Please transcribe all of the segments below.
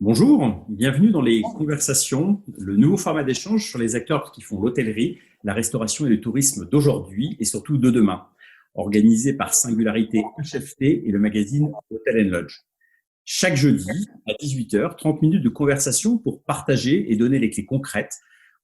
Bonjour, bienvenue dans les conversations, le nouveau format d'échange sur les acteurs qui font l'hôtellerie, la restauration et le tourisme d'aujourd'hui et surtout de demain, organisé par Singularité HFT et le magazine Hotel Lodge. Chaque jeudi à 18h, 30 minutes de conversation pour partager et donner les clés concrètes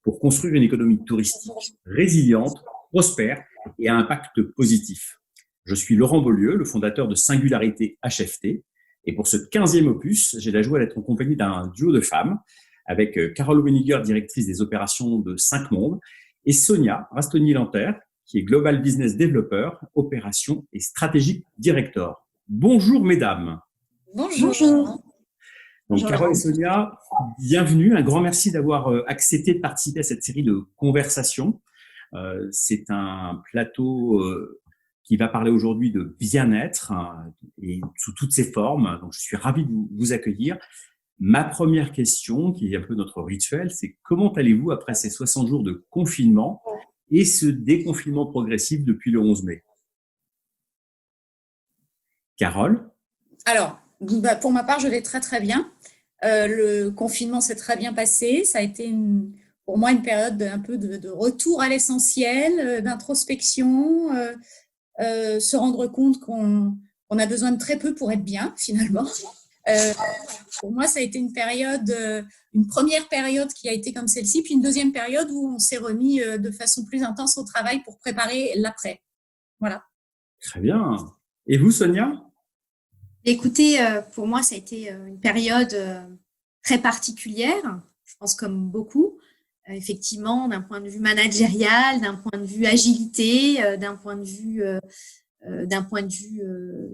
pour construire une économie touristique résiliente, prospère et à impact positif. Je suis Laurent Beaulieu, le fondateur de Singularité HFT. Et pour ce 15e opus, j'ai la joie d'être en compagnie d'un duo de femmes avec Carole Weniger, directrice des opérations de 5 Mondes, et Sonia Rastoni-Lanter, qui est Global Business Developer, Opération et Strategic Director. Bonjour mesdames. Bonjour. Donc Bonjour, Carole Laurent. et Sonia, bienvenue. Un grand merci d'avoir accepté de participer à cette série de conversations. C'est un plateau qui va parler aujourd'hui de bien-être et sous toutes ses formes. Donc, je suis ravi de vous accueillir. Ma première question, qui est un peu notre rituel, c'est comment allez-vous après ces 60 jours de confinement et ce déconfinement progressif depuis le 11 mai? Carole? Alors, pour ma part, je vais très très bien. Le confinement s'est très bien passé. Ça a été pour moi une période un peu de retour à l'essentiel, d'introspection, se rendre compte qu'on a besoin de très peu pour être bien finalement. Pour moi, ça a été une première période qui a été comme celle-ci, puis une deuxième période où on s'est remis de façon plus intense au travail pour préparer l'après. Voilà. Très bien. Et vous, Sonia? Écoutez, pour moi, ça a été une période très particulière, je pense comme beaucoup. Effectivement, d'un point de vue managérial, d'un point de vue agilité, d'un point de vue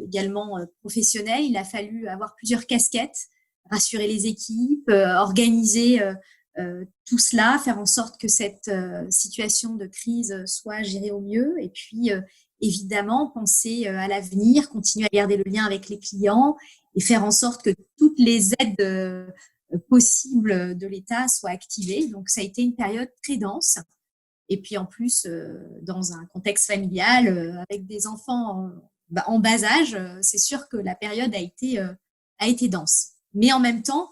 également professionnel, il a fallu avoir plusieurs casquettes, rassurer les équipes, organiser tout cela, faire en sorte que cette situation de crise soit gérée au mieux, et puis évidemment penser à l'avenir, continuer à garder le lien avec les clients et faire en sorte que toutes les aides possibles de l'État soient activées. Donc ça a été une période très dense. Et puis en plus, dans un contexte familial, avec des enfants en bas âge, c'est sûr que la période a été dense. Mais en même temps,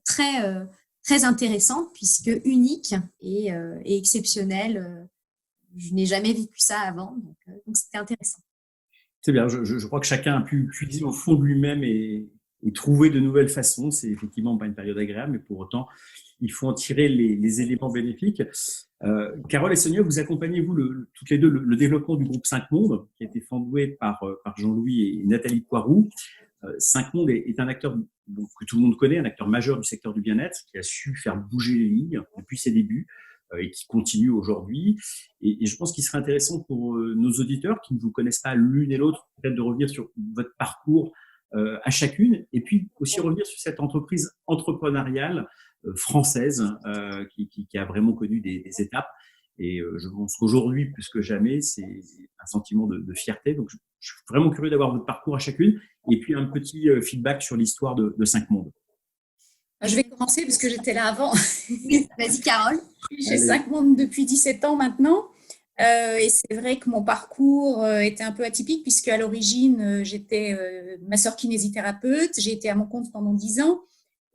très intéressante, puisque unique et exceptionnelle. Je n'ai jamais vécu ça avant, donc c'était intéressant. C'est bien, je crois que chacun a pu puiser au fond de lui-même et trouver de nouvelles façons. C'est effectivement pas une période agréable, mais pour autant, il faut en tirer les éléments bénéfiques. Carole et Sonia, vous accompagnez, vous, toutes les deux, le développement du groupe 5 Mondes, qui a été fondé par Jean-Louis et Nathalie Poiroux. 5 Mondes est un acteur que tout le monde connaît, un acteur majeur du secteur du bien-être, qui a su faire bouger les lignes depuis ses débuts et qui continue aujourd'hui. Et je pense qu'il serait intéressant pour nos auditeurs qui ne vous connaissent pas l'une et l'autre, peut-être de revenir sur votre parcours à chacune, et puis aussi revenir sur cette entreprise entrepreneuriale française qui a vraiment connu des étapes. Et je pense qu'aujourd'hui, plus que jamais, c'est un sentiment de fierté. Donc, je suis vraiment curieux d'avoir votre parcours à chacune, et puis un petit feedback sur l'histoire de 5 Mondes. Je vais commencer parce que j'étais là avant. Oui, vas-y Carole. J'ai 5 Mondes depuis 17 ans maintenant. Et c'est vrai que mon parcours était un peu atypique puisque à l'origine, j'étais masseur kinésithérapeute. J'ai été à mon compte pendant 10 ans.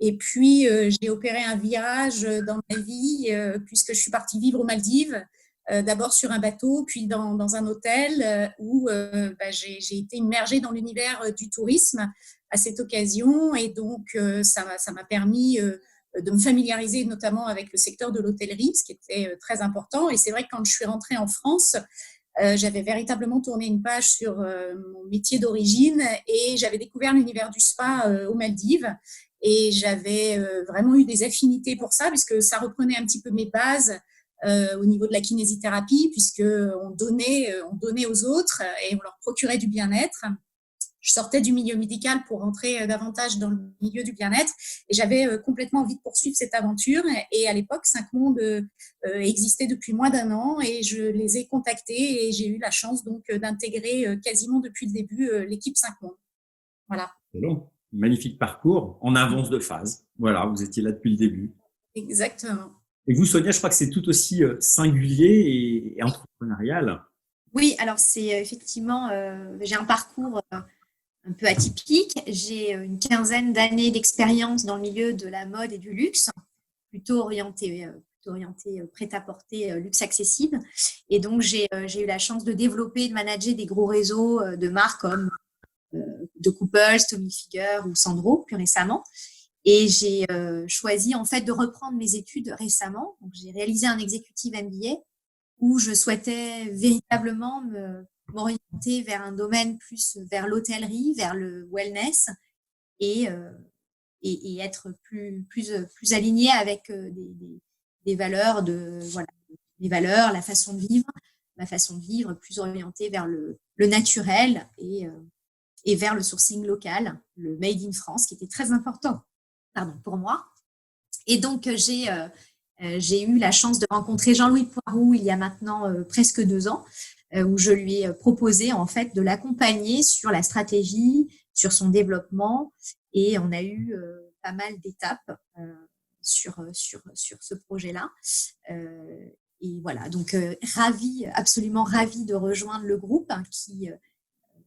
Et puis, j'ai opéré un virage dans ma vie puisque je suis partie vivre aux Maldives. D'abord sur un bateau, puis dans un hôtel où j'ai été immergée dans l'univers du tourisme à cette occasion. Et donc, ça m'a permis de me familiariser notamment avec le secteur de l'hôtellerie, ce qui était très important. Et c'est vrai que quand je suis rentrée en France, j'avais véritablement tourné une page sur mon métier d'origine et j'avais découvert l'univers du spa aux Maldives. Et j'avais vraiment eu des affinités pour ça, puisque ça reprenait un petit peu mes bases au niveau de la kinésithérapie, puisqu'on donnait aux autres et on leur procurait du bien-être. Je sortais du milieu médical pour rentrer davantage dans le milieu du bien-être et j'avais complètement envie de poursuivre cette aventure. Et à l'époque, 5 Mondes existait depuis moins d'un an et je les ai contactés et j'ai eu la chance donc d'intégrer quasiment depuis le début l'équipe 5 Mondes. Voilà. C'est long. Magnifique parcours en avance de phase. Voilà, vous étiez là depuis le début. Exactement. Et vous, Sonia, je crois que c'est tout aussi singulier et entrepreneurial. Oui, alors c'est effectivement, j'ai un parcours un peu atypique. J'ai une quinzaine d'années d'expérience dans le milieu de la mode et du luxe, plutôt orienté prêt-à-porter, luxe accessible. Et donc, j'ai eu la chance de développer et de manager des gros réseaux de marques comme de Couples, Tommy Hilfiger ou Sandro plus récemment. Et j'ai choisi en fait de reprendre mes études récemment. Donc, j'ai réalisé un executive MBA où je souhaitais véritablement m'orienter vers un domaine plus vers l'hôtellerie, vers le wellness et être plus aligné avec des valeurs les valeurs, la façon de vivre, ma façon de vivre plus orientée vers le naturel et vers le sourcing local, le made in France, qui était très important pour moi. Et donc, j'ai eu la chance de rencontrer Jean-Louis Poiroux il y a maintenant presque 2 ans, où je lui ai proposé en fait de l'accompagner sur la stratégie, sur son développement, et on a eu pas mal d'étapes sur ce projet-là. Et voilà, donc absolument ravie de rejoindre le groupe qui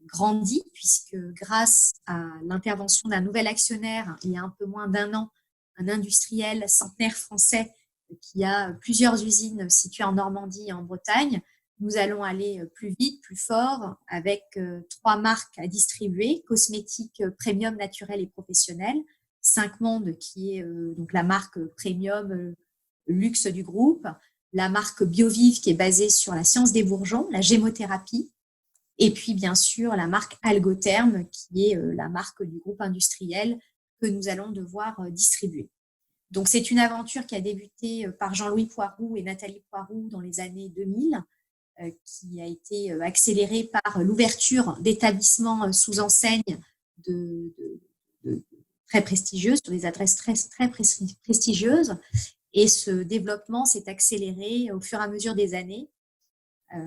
grandit, puisque grâce à l'intervention d'un nouvel actionnaire il y a un peu moins d'1 an, un industriel centenaire français qui a plusieurs usines situées en Normandie et en Bretagne, nous allons aller plus vite, plus fort, avec 3 marques à distribuer, cosmétiques premium, naturels et professionnels, 5 Mondes qui est donc la marque premium luxe du groupe, la marque Biovive qui est basée sur la science des bourgeons, la gémothérapie, et puis bien sûr la marque Algotherm qui est la marque du groupe industriel que nous allons devoir distribuer. Donc, c'est une aventure qui a débuté par Jean-Louis Poiroux et Nathalie Poiroux dans les années 2000, qui a été accélérée par l'ouverture d'établissements sous enseigne très prestigieuses, sur des adresses très prestigieuses. Et ce développement s'est accéléré au fur et à mesure des années,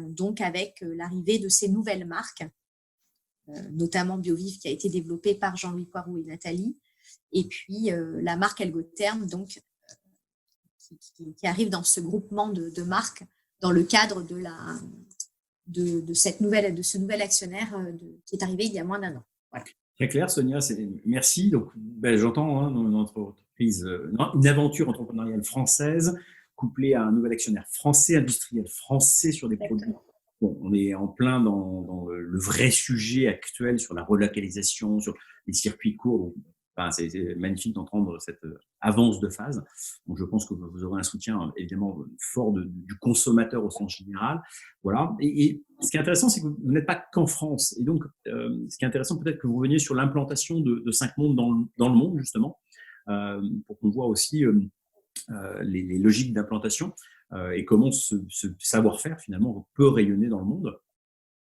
donc avec l'arrivée de ces nouvelles marques, notamment Biovive qui a été développée par Jean-Louis Poiroux et Nathalie, et puis la marque Algotherm, donc qui arrive dans ce groupement de marques dans le cadre de ce nouvel actionnaire qui est arrivé il y a moins d'1 an. Voilà. Très clair, Sonia. Merci. Donc, j'entends une entreprise, une aventure entrepreneuriale française couplée à un nouvel actionnaire français, industriel français sur des produits. Bon, on est en plein dans le vrai sujet actuel sur la relocalisation, sur les circuits courts. Donc, c'est magnifique d'entendre cette avance de phase. Donc, je pense que vous aurez un soutien évidemment fort du consommateur au sens général. Voilà. Et ce qui est intéressant, c'est que vous n'êtes pas qu'en France. Et donc, ce qui est intéressant, peut-être que vous veniez sur l'implantation de 5 Mondes dans le monde, justement, pour qu'on voit aussi les logiques d'implantation et comment ce savoir-faire, finalement, peut rayonner dans le monde.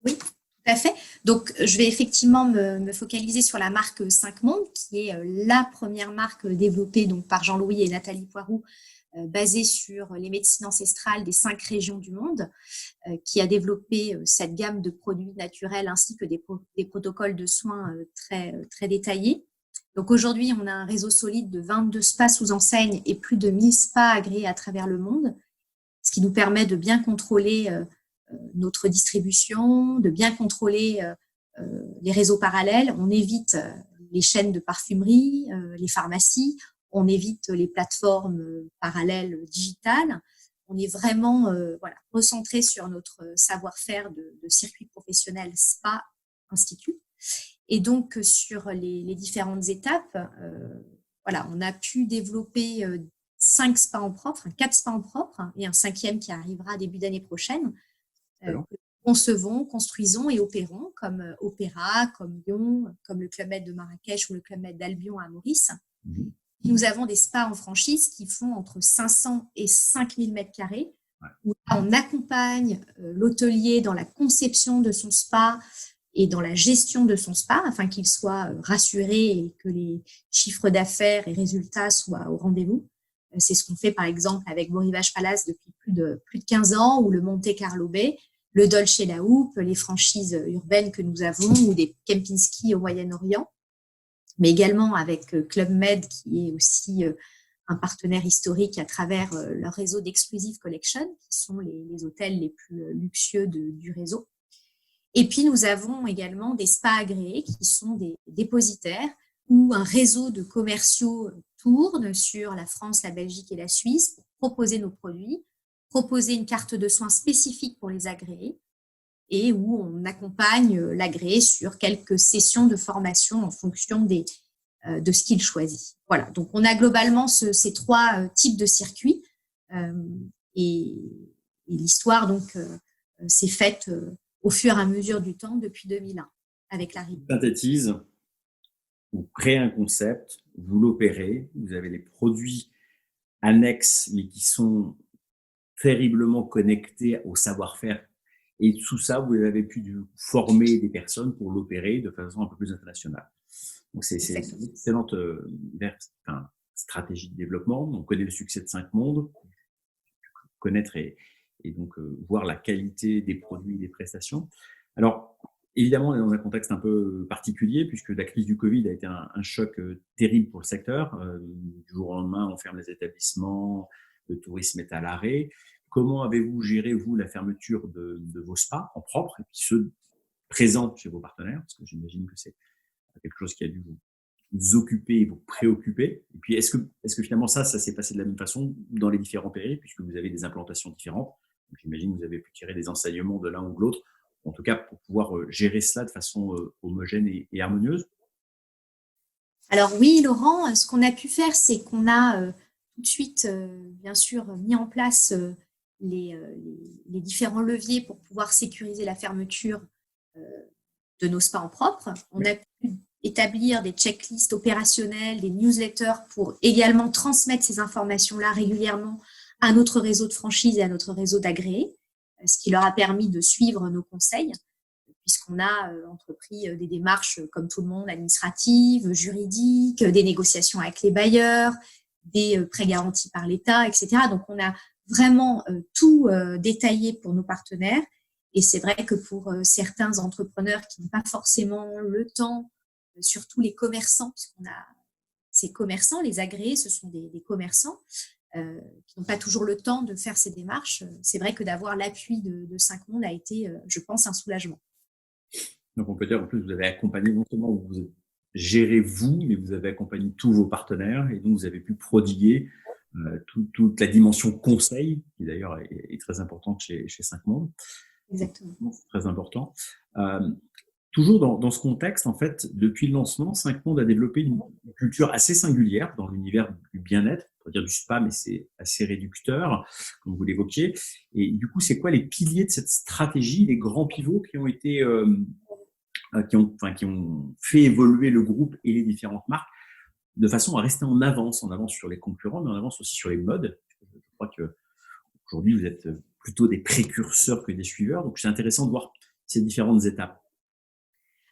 Oui. Tout à fait. Donc, je vais effectivement me focaliser sur la marque 5 Mondes, qui est la première marque développée donc par Jean-Louis et Nathalie Poiroux, basée sur les médecines ancestrales des 5 régions du monde, qui a développé cette gamme de produits naturels ainsi que des protocoles de soins très détaillés. Donc, aujourd'hui, on a un réseau solide de 22 spas sous enseigne et plus de 1000 spas agréés à travers le monde, ce qui nous permet de bien contrôler notre distribution, de bien contrôler les réseaux parallèles. On évite les chaînes de parfumerie, les pharmacies, on évite les plateformes parallèles digitales. On est vraiment recentré sur notre savoir-faire de circuit professionnel spa institut. Et donc, sur les différentes étapes, on a pu développer 5 spas en propre, 4 spas en propre et un 5e qui arrivera début d'année prochaine. Concevons, construisons et opérons comme Opéra, comme Lyon, comme le Club Med de Marrakech ou le Club Med d'Albion à Maurice. Nous avons des spas en franchise qui font entre 500 et 5000 mètres carrés, où on accompagne l'hôtelier dans la conception de son spa et dans la gestion de son spa afin qu'il soit rassuré et que les chiffres d'affaires et résultats soient au rendez-vous. C'est ce qu'on fait par exemple avec Beau Rivage Palace depuis plus de 15 ans, ou le Monte Carlo Bay, le Dolce La Houppe, les franchises urbaines que nous avons, ou des Kempinski au Moyen-Orient, mais également avec Club Med qui est aussi un partenaire historique à travers leur réseau d'Exclusive Collection, qui sont les hôtels les plus luxueux du réseau. Et puis, nous avons également des spas agréés qui sont des dépositaires où un réseau de commerciaux tourne sur la France, la Belgique et la Suisse pour proposer nos produits, proposer une carte de soins spécifique pour les agréés et où on accompagne l'agréé sur quelques sessions de formation en fonction de ce qu'il choisit. Voilà, donc on a globalement ces 3 types de circuits et l'histoire donc s'est faite au fur et à mesure du temps depuis 2001 avec la RIB. Synthétise, vous créez un concept, vous l'opérez, vous avez les produits annexes mais qui sont terriblement connectés au savoir-faire. Et sous ça, vous avez pu former des personnes pour l'opérer de façon un peu plus internationale. Donc, c'est une excellente stratégie de développement. On connaît le succès de 5 mondes, connaître et donc voir la qualité des produits et des prestations. Alors, évidemment, on est dans un contexte un peu particulier puisque la crise du Covid a été un choc terrible pour le secteur. Du jour au lendemain, on ferme les établissements, le tourisme est à l'arrêt. Comment avez-vous géré, vous, la fermeture de vos spas en propre et puis ceux présents chez vos partenaires? Parce que j'imagine que c'est quelque chose qui a dû vous occuper et vous préoccuper. Et puis, est-ce que finalement ça s'est passé de la même façon dans les différents pays, puisque vous avez des implantations différentes? J'imagine que vous avez pu tirer des enseignements de l'un ou de l'autre, en tout cas pour pouvoir gérer cela de façon homogène et harmonieuse. Alors oui, Laurent, ce qu'on a pu faire, c'est qu'on a tout de suite, bien sûr, mis en place les différents leviers pour pouvoir sécuriser la fermeture de nos spas en propre. On a pu établir des checklists opérationnelles, des newsletters pour également transmettre ces informations-là régulièrement à notre réseau de franchise et à notre réseau d'agréés, ce qui leur a permis de suivre nos conseils, puisqu'on a entrepris des démarches, comme tout le monde, administratives, juridiques, des négociations avec les bailleurs, des prêts garantis par l'État, etc. Donc, on a vraiment tout détaillé pour nos partenaires. Et c'est vrai que pour certains entrepreneurs qui n'ont pas forcément le temps, surtout les commerçants, puisqu'on a ces commerçants, les agréés, ce sont des commerçants qui n'ont pas toujours le temps de faire ces démarches. C'est vrai que d'avoir l'appui de 5 mondes a été, je pense, un soulagement. Donc, on peut dire, en plus, vous avez accompagné, non seulement vous gérez vous, mais vous avez accompagné tous vos partenaires et donc vous avez pu prodiguer toute la dimension conseil, qui d'ailleurs est très importante chez 5 mondes. Exactement. C'est très important. Toujours dans ce contexte, en fait, depuis le lancement, 5 mondes a développé une culture assez singulière dans l'univers du bien-être, on va dire du spa, mais c'est assez réducteur, comme vous l'évoquiez. Et du coup, c'est quoi les piliers de cette stratégie, les grands pivots qui ont été, qui ont fait évoluer le groupe et les différentes marques de façon à rester en avance sur les concurrents, mais en avance aussi sur les modes. Je crois que aujourd'hui, vous êtes plutôt des précurseurs que des suiveurs. Donc, c'est intéressant de voir ces différentes étapes.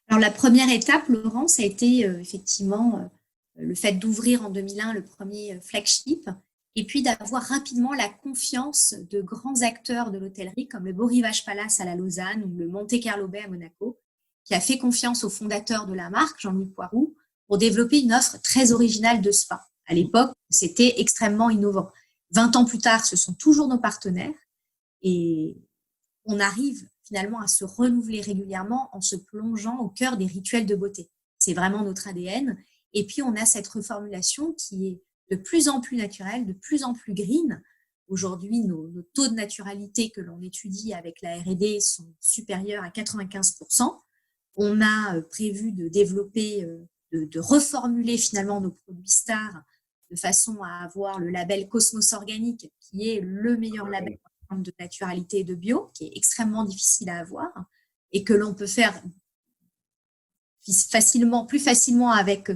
Alors, la première étape, Laurent, ça a été effectivement le fait d'ouvrir en 2001 le premier flagship et puis d'avoir rapidement la confiance de grands acteurs de l'hôtellerie comme le Beau Rivage Palace à la Lausanne ou le Monte Carlo Bay à Monaco, qui a fait confiance au fondateur de la marque, Jean-Louis Poiroux, pour développer une offre très originale de spa. À l'époque, c'était extrêmement innovant. 20 ans plus tard, ce sont toujours nos partenaires et on arrive finalement à se renouveler régulièrement en se plongeant au cœur des rituels de beauté. C'est vraiment notre ADN. Et puis, on a cette reformulation qui est de plus en plus naturelle, de plus en plus green. Aujourd'hui, nos taux de naturalité que l'on étudie avec la R&D sont supérieurs à 95%. On a prévu de développer, de reformuler finalement nos produits stars de façon à avoir le label Cosmos Organique, qui est le meilleur label de naturalité et de bio, qui est extrêmement difficile à avoir et que l'on peut faire plus facilement avec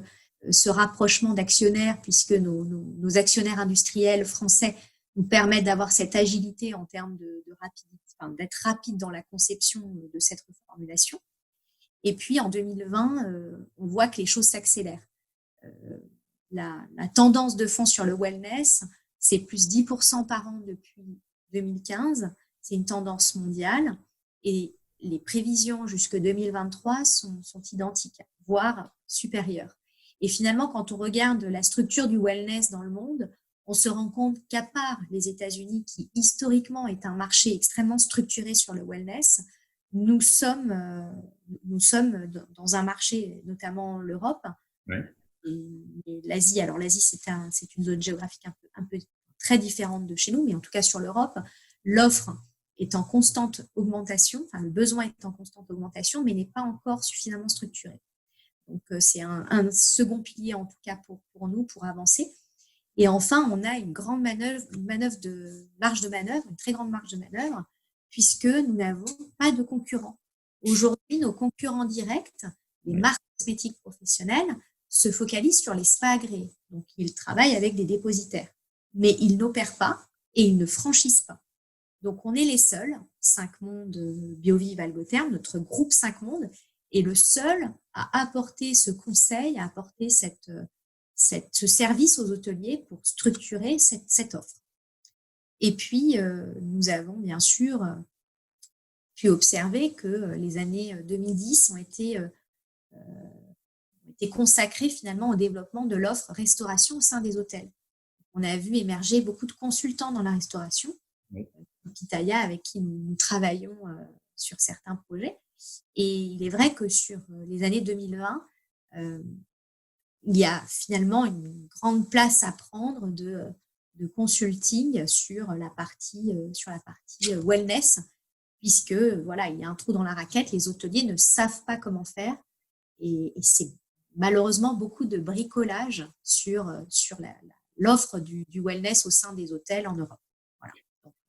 ce rapprochement d'actionnaires, puisque nos actionnaires industriels français nous permettent d'avoir cette agilité en termes de rapidité, d'être rapide dans la conception de cette reformulation. Et puis en 2020, on voit que les choses s'accélèrent. La tendance de fond sur le wellness, c'est plus 10% par an depuis 2015, c'est une tendance mondiale et les prévisions jusque 2023 sont identiques, voire supérieures. Et finalement, quand on regarde la structure du wellness dans le monde, on se rend compte qu'à part les États-Unis, qui historiquement est un marché extrêmement structuré sur le wellness, nous sommes, dans un marché, notamment l'Europe, Ouais. et l'Asie. Alors l'Asie, c'est une zone géographique un peu très différente de chez nous, mais en tout cas sur l'Europe, l'offre est en constante augmentation, enfin le besoin est en constante augmentation, mais n'est pas encore suffisamment structuré. Donc c'est un second pilier en tout cas pour nous, pour avancer. Et enfin, on a une grande marge de manœuvre, une très grande marge de manœuvre, puisque nous n'avons pas de concurrents. Aujourd'hui, nos concurrents directs, les marques cosmétiques professionnelles, se focalisent sur les spas agréés. Donc, ils travaillent avec des dépositaires, mais ils n'opèrent pas et ils ne franchissent pas. Donc, on est les seuls, 5 Mondes, Biovive, Algotherm, notre groupe 5 Mondes, est le seul à apporter ce conseil, à apporter ce service aux hôteliers pour structurer cette offre. Et puis, nous avons bien sûr pu observer que les années 2010 ont été consacrées finalement au développement de l'offre restauration au sein des hôtels. On a vu émerger beaucoup de consultants dans la restauration, Pitaya, avec qui nous travaillons sur certains projets. Et il est vrai que sur les années 2020, il y a finalement une grande place à prendre de consulting sur la partie wellness, puisque voilà, il y a un trou dans la raquette, les hôteliers ne savent pas comment faire, et c'est malheureusement beaucoup de bricolage sur l'offre du wellness au sein des hôtels en Europe. Voilà.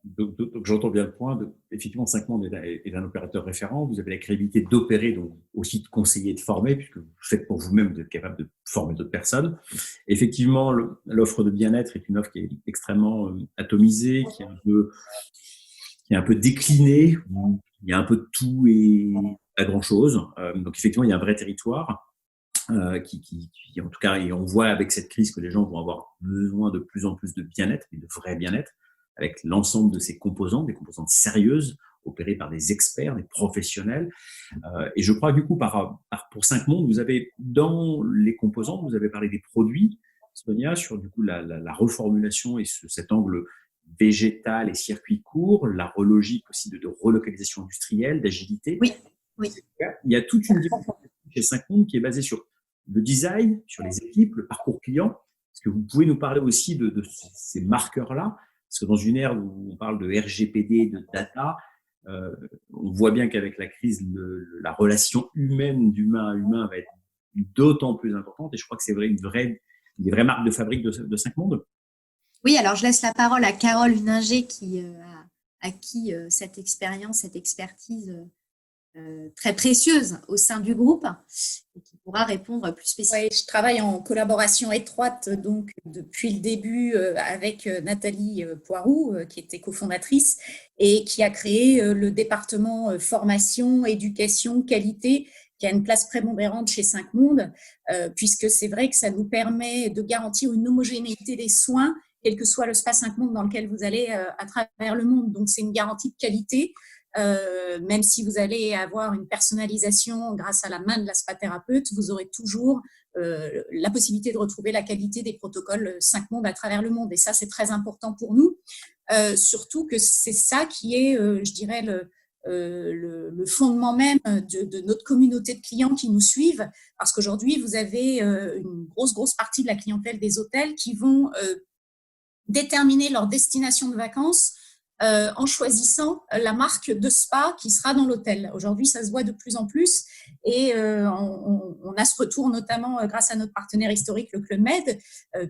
Donc j'entends bien le point. Effectivement, 5 Mondes est un opérateur référent. Vous avez la crédibilité d'opérer, donc aussi de conseiller et de former, puisque vous faites pour vous-même, vous êtes capable de former d'autres personnes. Effectivement, l'offre de bien-être est une offre qui est extrêmement atomisée, qui est un peu déclinée. Il y a un peu de tout et pas grand-chose. Donc effectivement, il y a un vrai territoire. Qui en tout cas, et on voit avec cette crise que les gens vont avoir besoin de plus en plus de bien-être et de vrai bien-être, avec l'ensemble de ces composantes, des composantes sérieuses, opérées par des experts, des professionnels. Et je crois du coup, pour 5 Mondes, vous avez dans les composantes, vous avez parlé des produits, Sonia, sur du coup la reformulation et cet angle végétal et circuit court, la logique aussi de relocalisation industrielle, d'agilité. Oui. Il y a toute une dimension chez 5 Mondes qui est basée sur le design, sur les équipes, le parcours client. Est-ce que vous pouvez nous parler aussi de ces marqueurs-là? Parce que dans une ère où on parle de RGPD, de data, on voit bien qu'avec la crise, la relation humaine d'humain à humain va être d'autant plus importante. Et je crois que c'est vrai, des vraies marques de fabrique de 5 Mondes. Oui, alors je laisse la parole à Carole Huninger qui a acquis cette expérience, cette expertise très précieuse au sein du groupe et qui pourra répondre plus spécifiquement. Oui, je travaille en collaboration étroite donc depuis le début avec Nathalie Poiroux, qui était cofondatrice et qui a créé le département formation, éducation, qualité, qui a une place prépondérante chez 5 Mondes, puisque c'est vrai que ça nous permet de garantir une homogénéité des soins, quel que soit le spa 5 Mondes dans lequel vous allez à travers le monde. Donc, c'est une garantie de qualité. Même si vous allez avoir une personnalisation grâce à la main de la spa-thérapeute, vous aurez toujours la possibilité de retrouver la qualité des protocoles 5 Mondes à travers le monde. Et ça, c'est très important pour nous. Surtout que c'est ça qui est, je dirais, le fondement même de notre communauté de clients qui nous suivent. Parce qu'aujourd'hui, vous avez une grosse partie de la clientèle des hôtels qui vont déterminer leur destination de vacances en choisissant la marque de spa qui sera dans l'hôtel. Aujourd'hui, ça se voit de plus en plus et on a ce retour notamment grâce à notre partenaire historique, le Club Med,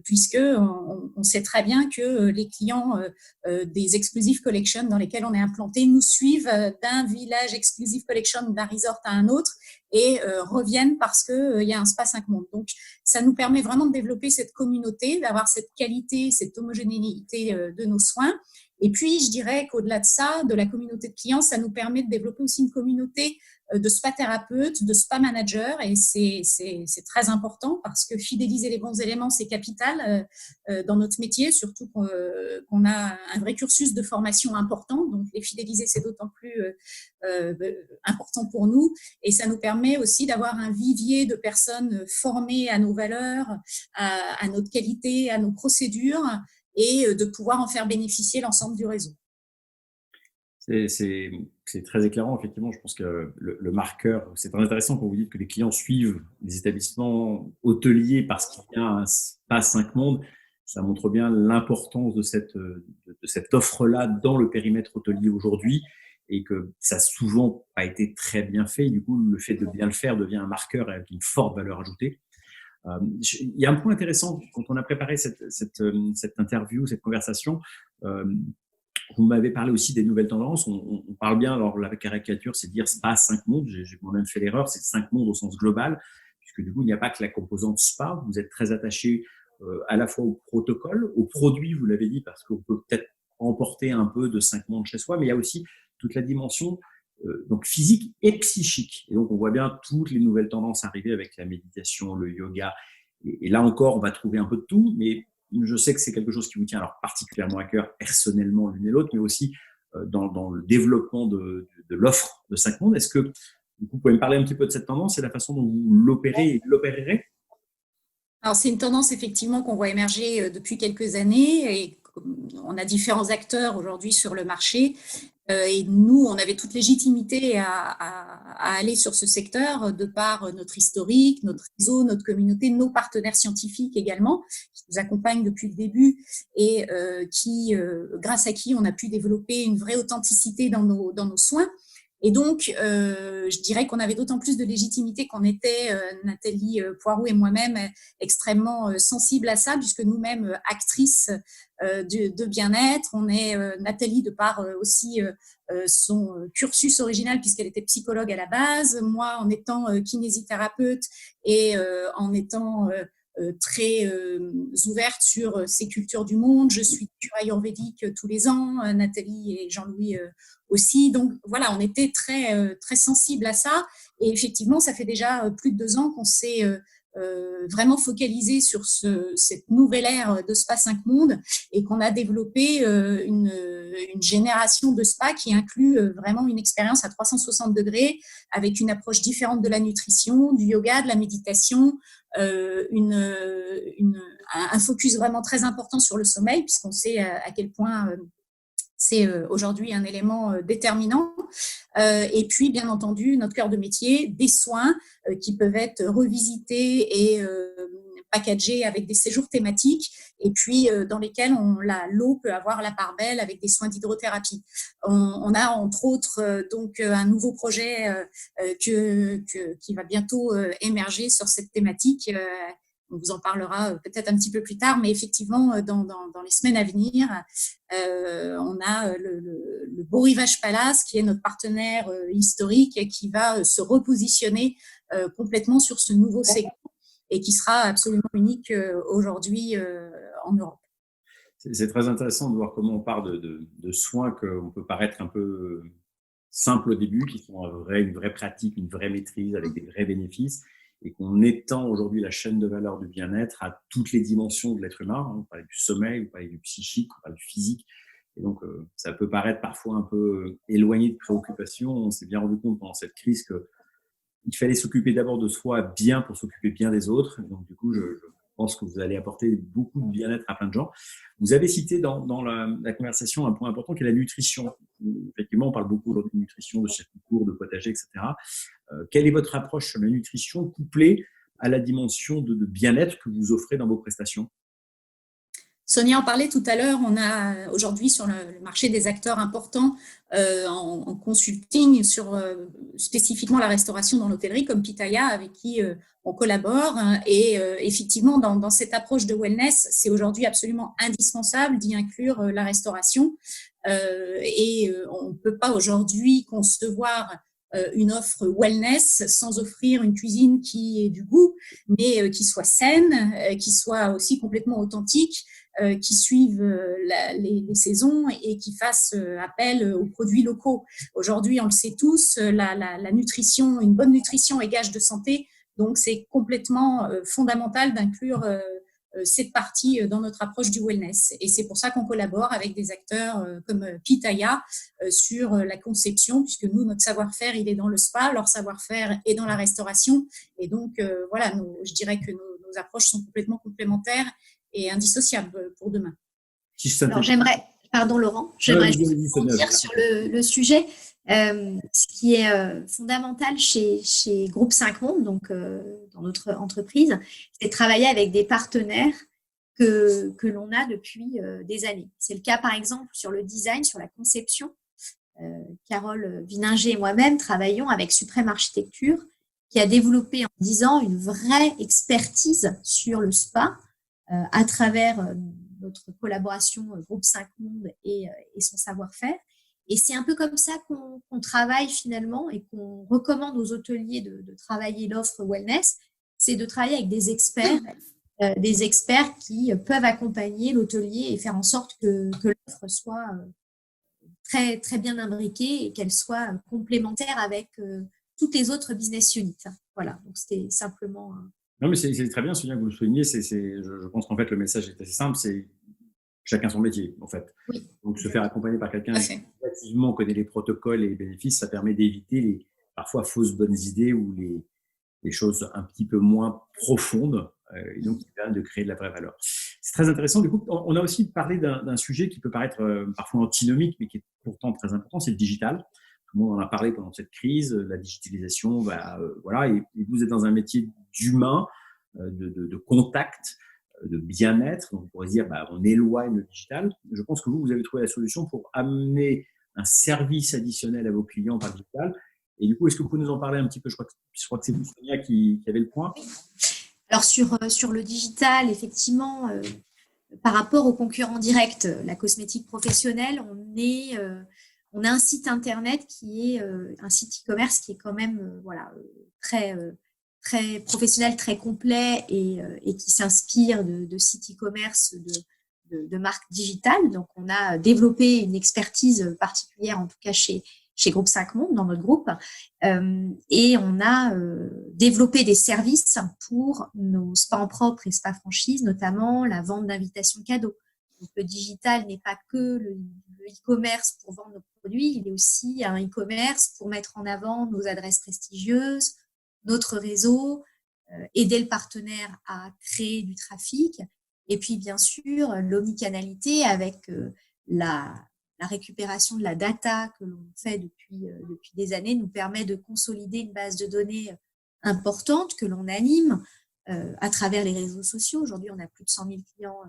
puisque on sait très bien que les clients des Exclusive Collection dans lesquels on est implanté nous suivent d'un village Exclusive Collection, d'un resort à un autre et reviennent parce qu'il y a un spa 5 Mondes. Donc, ça nous permet vraiment de développer cette communauté, d'avoir cette qualité, cette homogénéité de nos soins. Et puis, je dirais qu'au-delà de ça, de la communauté de clients, ça nous permet de développer aussi une communauté de spa-thérapeutes, de spa-managers. Et c'est très important parce que fidéliser les bons éléments, c'est capital dans notre métier, surtout qu'on a un vrai cursus de formation important. Donc, les fidéliser, c'est d'autant plus important pour nous. Et ça nous permet aussi d'avoir un vivier de personnes formées à nos valeurs, à notre qualité, à nos procédures, et de pouvoir en faire bénéficier l'ensemble du réseau. C'est très éclairant, effectivement. Je pense que le marqueur, c'est très intéressant quand vous dites que les clients suivent les établissements hôteliers parce qu'il y a un spa 5 mondes. Ça montre bien l'importance de cette offre-là dans le périmètre hôtelier aujourd'hui et que ça n'a souvent pas été très bien fait. Du coup, le fait de bien le faire devient un marqueur avec une forte valeur ajoutée. Il y a un point intéressant quand on a préparé cette interview, cette conversation. Vous m'avez parlé aussi des nouvelles tendances. On parle bien, alors la caricature, c'est de dire spa 5 mondes. J'ai moi-même fait l'erreur, c'est 5 mondes au sens global, puisque du coup, il n'y a pas que la composante spa. Vous êtes très attaché à la fois au protocole, aux produits, vous l'avez dit, parce qu'on peut peut-être emporter un peu de 5 mondes chez soi, mais il y a aussi toute la dimension donc physique et psychique. Et donc, on voit bien toutes les nouvelles tendances arriver avec la méditation, le yoga. Et là encore, on va trouver un peu de tout, mais je sais que c'est quelque chose qui vous tient alors particulièrement à cœur personnellement l'une et l'autre, mais aussi dans le développement de l'offre de 5 mondes. Est-ce que vous pouvez me parler un petit peu de cette tendance et la façon dont vous l'opérez et l'opérerez? Alors, c'est une tendance effectivement qu'on voit émerger depuis quelques années et on a différents acteurs aujourd'hui sur le marché. Et nous, on avait toute légitimité à aller sur ce secteur de par notre historique, notre réseau, notre communauté, nos partenaires scientifiques également, qui nous accompagnent depuis le début et grâce à qui on a pu développer une vraie authenticité dans nos soins. Et donc, je dirais qu'on avait d'autant plus de légitimité qu'on était, Nathalie Poiroux et moi-même, extrêmement sensibles à ça, puisque nous-mêmes, actrices de bien-être, on est Nathalie de par aussi son cursus original, puisqu'elle était psychologue à la base, moi en étant kinésithérapeute et en étant très ouverte sur ces cultures du monde. Je suis cure ayurvédique tous les ans, Nathalie et Jean-Louis aussi. Donc voilà, on était très sensibles à ça. Et effectivement, ça fait déjà plus de 2 ans qu'on s'est vraiment focalisé sur cette nouvelle ère de Spa 5 Mondes et qu'on a développé une génération de spa qui inclut vraiment une expérience à 360 degrés avec une approche différente de la nutrition, du yoga, de la méditation, un focus vraiment très important sur le sommeil puisqu'on sait à quel point c'est aujourd'hui un élément déterminant. Et puis, bien entendu, notre cœur de métier, des soins qui peuvent être revisités et packagés avec des séjours thématiques et puis dans lesquels l'eau peut avoir la part belle avec des soins d'hydrothérapie. On a entre autres donc un nouveau projet qui va bientôt émerger sur cette thématique. On vous en parlera peut-être un petit peu plus tard, mais effectivement, dans les semaines à venir, on a le Beau Rivage Palace, qui est notre partenaire historique et qui va se repositionner complètement sur ce nouveau segment et qui sera absolument unique aujourd'hui en Europe. C'est très intéressant de voir comment on part de soins qu'on peut paraître un peu simples au début, qui sont une vraie pratique, une vraie maîtrise avec des vrais bénéfices, et qu'on étend aujourd'hui la chaîne de valeur du bien-être à toutes les dimensions de l'être humain. On parlait du sommeil, on parlait du psychique, on parlait du physique. Et donc, ça peut paraître parfois un peu éloigné de préoccupations. On s'est bien rendu compte pendant cette crise qu'il fallait s'occuper d'abord de soi bien pour s'occuper bien des autres. Et donc, du coup, je pense que vous allez apporter beaucoup de bien-être à plein de gens. Vous avez cité dans la conversation un point important qui est la nutrition. Effectivement, on parle beaucoup aujourd'hui de nutrition, de circuit court, de potager, etc. Quelle est votre approche sur la nutrition couplée à la dimension de bien-être que vous offrez dans vos prestations? Sonia en parlait tout à l'heure, on a aujourd'hui sur le marché des acteurs importants en consulting sur spécifiquement la restauration dans l'hôtellerie comme Pitaya avec qui on collabore et effectivement dans cette approche de wellness, c'est aujourd'hui absolument indispensable d'y inclure la restauration et on ne peut pas aujourd'hui concevoir une offre wellness sans offrir une cuisine qui ait du goût, mais qui soit saine, qui soit aussi complètement authentique, qui suivent les saisons et qui fassent appel aux produits locaux. Aujourd'hui, on le sait tous, la nutrition, une bonne nutrition est gage de santé, donc c'est complètement fondamental d'inclure cette partie dans notre approche du wellness. Et c'est pour ça qu'on collabore avec des acteurs comme Pitaya sur la conception, puisque nous, notre savoir-faire, il est dans le spa, leur savoir-faire est dans la restauration. Et donc, voilà, je dirais que nos approches sont complètement complémentaires et indissociables pour demain. Alors, j'aimerais Pardon Laurent, j'aimerais Vas-y, juste vas-y, Sonia. dire sur le sujet. Ce qui est fondamental chez Groupe 5 Mondes, donc dans notre entreprise, c'est de travailler avec des partenaires que l'on a depuis des années. C'est le cas par exemple sur le design, sur la conception. Carole Vininger et moi-même travaillons avec Suprême Architecture qui a développé en 10 ans une vraie expertise sur le spa à travers notre collaboration Groupe 5 Mondes et son savoir-faire. Et c'est un peu comme ça qu'on travaille finalement et qu'on recommande aux hôteliers de travailler l'offre wellness, c'est de travailler avec des experts qui peuvent accompagner l'hôtelier et faire en sorte que l'offre soit très, très bien imbriquée et qu'elle soit complémentaire avec toutes les autres business units. Voilà, donc c'était simplement… Non, mais c'est très bien, Sonia, que vous le soulignez. Je pense qu'en fait, le message est assez simple, c'est chacun son métier, en fait. Oui. Donc, se faire accompagner par quelqu'un qui activement connaît les protocoles et les bénéfices, ça permet d'éviter les parfois fausses bonnes idées ou les choses un petit peu moins profondes, et donc qui permettent de créer de la vraie valeur. C'est très intéressant. Du coup, on a aussi parlé d'un sujet qui peut paraître parfois antinomique, mais qui est pourtant très important, c'est le digital. Tout le monde en a parlé pendant cette crise, la digitalisation, voilà, et vous êtes dans un métier d'humain, de contact, de bien-être. Donc, on pourrait dire, on éloigne le digital. Je pense que vous avez trouvé la solution pour amener un service additionnel à vos clients par le digital. Et du coup, est-ce que vous pouvez nous en parler un petit peu? Je crois que c'est vous, Sonia, qui avait le point. Alors, sur le digital, effectivement, par rapport aux concurrents directs, la cosmétique professionnelle, on a un site internet qui est un site e-commerce qui est quand même très très professionnel, très complet et qui s'inspire de sites e-commerce de marques digitales. Donc, on a développé une expertise particulière, en tout cas chez Groupe 5 Mondes, dans notre groupe, et on a développé des services pour nos spas en propre et spas franchise, notamment la vente d'invitations cadeaux. Donc, le digital n'est pas que le e-commerce pour vendre nos produits, il est aussi un e-commerce pour mettre en avant nos adresses prestigieuses, notre réseau, aider le partenaire à créer du trafic, et puis bien sûr l'omnicanalité avec la récupération de la data que l'on fait depuis des années nous permet de consolider une base de données importante que l'on anime à travers les réseaux sociaux. Aujourd'hui, on a plus de 100 000 clients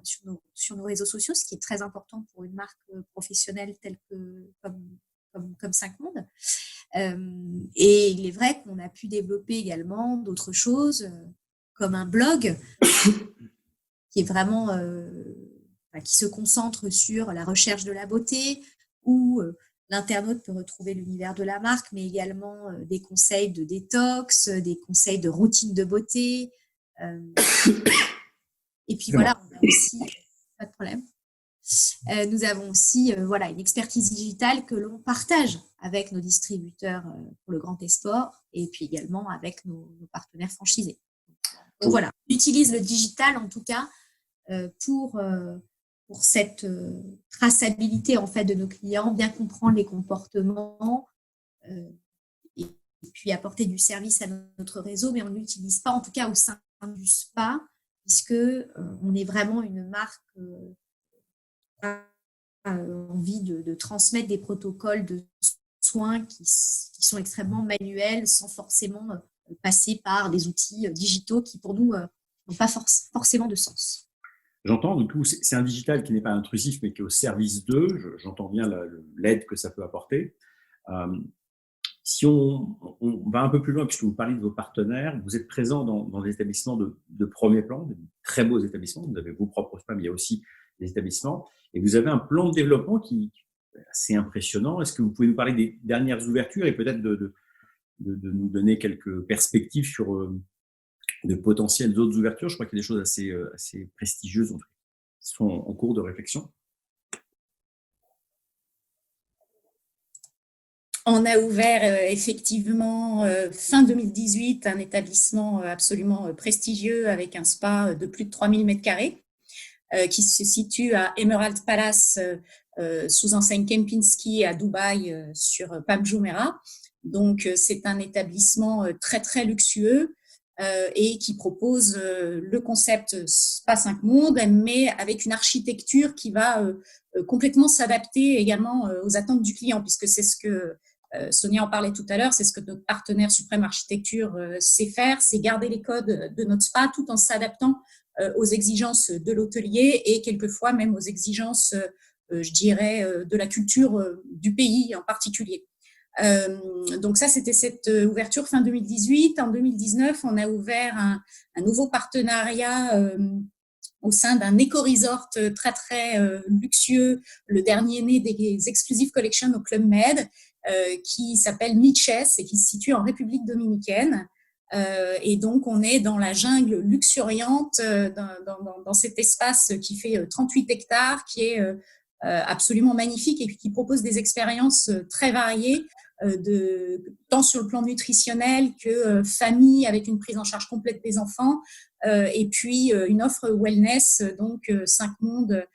sur nos réseaux sociaux, ce qui est très important pour une marque professionnelle telle que comme 5 Mondes. Et il est vrai qu'on a pu développer également d'autres choses, comme un blog qui est vraiment qui se concentre sur la recherche de la beauté, où l'internaute peut retrouver l'univers de la marque, mais également des conseils de détox, des conseils de routine de beauté. Et puis voilà, on a aussi, pas de problème. Nous avons aussi une expertise digitale que l'on partage avec nos distributeurs pour le grand export et puis également avec nos partenaires franchisés. Donc voilà, on utilise le digital en tout cas pour cette traçabilité en fait de nos clients, bien comprendre les comportements et puis apporter du service à notre réseau, mais on ne l'utilise pas en tout cas au sein du spa puisque on est vraiment une marque envie de transmettre des protocoles de soins qui sont extrêmement manuels sans forcément passer par des outils digitaux qui pour nous n'ont pas forcément de sens. J'entends, du coup, c'est un digital qui n'est pas intrusif mais qui est au service d'eux. J'entends bien l'aide que ça peut apporter. Si on va un peu plus loin, puisque vous parlez de vos partenaires, vous êtes présent dans des établissements de premier plan, de très beaux établissements. Vous avez vos propres spas, mais il y a aussi des établissements. Et vous avez un plan de développement qui est assez impressionnant. Est-ce que vous pouvez nous parler des dernières ouvertures et peut-être de nous donner quelques perspectives sur de potentielles autres ouvertures? Je crois qu'il y a des choses assez prestigieuses qui sont en cours de réflexion. On a ouvert effectivement fin 2018 un établissement absolument prestigieux avec un spa de plus de 3000 m² qui se situe à Emerald Palace sous enseigne Kempinski à Dubaï sur Palm Jumeirah. Donc c'est un établissement très très luxueux et qui propose le concept Spa 5 Mondes, mais avec une architecture qui va complètement s'adapter également aux attentes du client, puisque c'est ce que Sonia en parlait tout à l'heure, c'est ce que notre partenaire Suprême Architecture sait faire, c'est garder les codes de notre spa tout en s'adaptant aux exigences de l'hôtelier et quelquefois même aux exigences, je dirais, de la culture du pays en particulier. Donc ça, c'était cette ouverture fin 2018. En 2019, on a ouvert un nouveau partenariat au sein d'un éco-resort très, très luxueux, le dernier né des Exclusive Collection au Club Med, qui s'appelle Miches et qui se situe en République dominicaine. Et donc, on est dans la jungle luxuriante, dans cet espace qui fait 38 hectares, qui est absolument magnifique et qui propose des expériences très variées, tant sur le plan nutritionnel que famille avec une prise en charge complète des enfants, et puis une offre wellness, donc 5 mondes